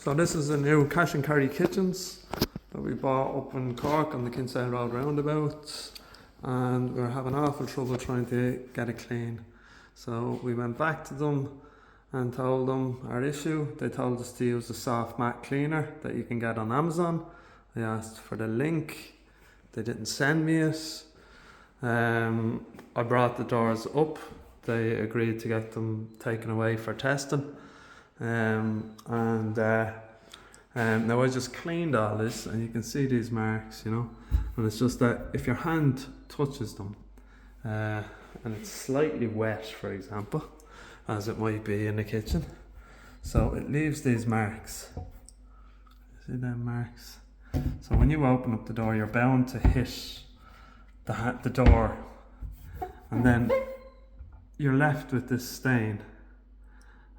So this is the new cash and carry kitchens that we bought up in Cork on the Kinsale Road roundabout, and we were having awful trouble trying to get it clean. So we went back to them and told them our issue. They told us to use the soft mat cleaner that you can get on Amazon. I asked for the link, they didn't send me it. I brought the doors up, they agreed to get them taken away for testing. Now I just cleaned all this, and you can see these marks, you know, and it's just that if your hand touches them and it's slightly wet, for example, as it might be in the kitchen, so it leaves these marks. See them marks? So when you open up the door, you're bound to hit the door, and then you're left with this stain,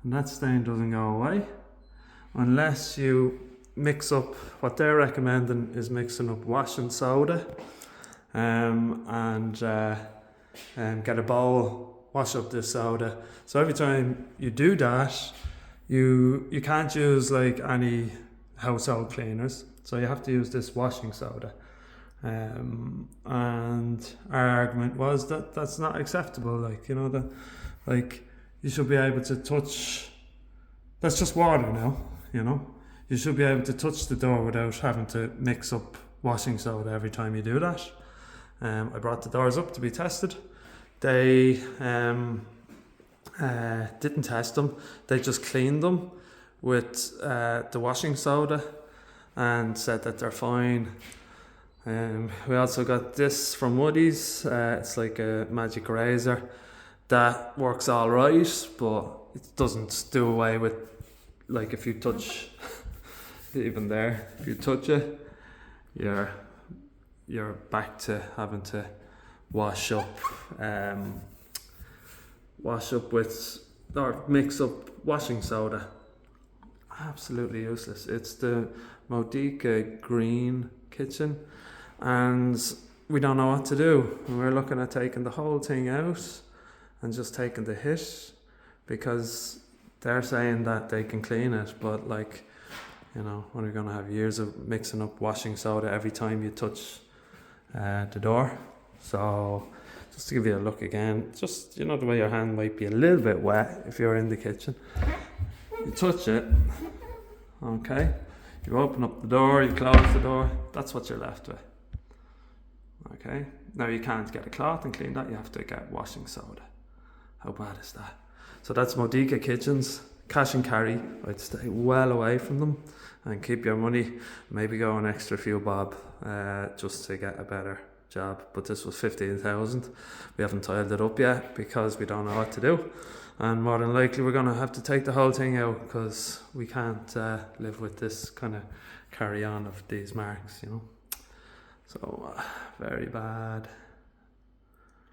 and that stain doesn't go away unless you mix up, what they're recommending is mixing up washing soda and get a bowl, wash up this soda. So every time you do that, you can't use like any household cleaners, so you have to use this washing soda. And our argument was that that's not acceptable, like, you know, that like you should be able to touch, that's just water now, you know, you should be able to touch the door without having to mix up washing soda every time you do that. I brought the doors up to be tested. They didn't test them, they just cleaned them with the washing soda and said that they're fine. We also got this from Woody's, it's like a magic razor that works all right, but it doesn't do away with, like, if you touch even there, if you touch it, you're back to having to wash up with, or mix up washing soda. Absolutely useless. It's the Modica green kitchen, and we don't know what to do. We're looking at taking the whole thing out and just taking the hit, because they're saying that they can clean it, but, like, you know, what are we going to have, years of mixing up washing soda every time you touch the door? So just to give you a look again, just, you know, the way your hand might be a little bit wet if you're in the kitchen, you touch it, okay, you open up the door, you close the door, that's what you're left with. Okay, now you can't get a cloth and clean that, you have to get washing soda. How bad is that? So that's Modica kitchens, cash and carry. I'd stay well away from them and keep your money, maybe go an extra few bob just to get a better job. But this was 15,000. We haven't tiled it up yet because we don't know what to do, and more than likely we're going to have to take the whole thing out because we can't live with this kind of carry on of these marks, you know. So very bad.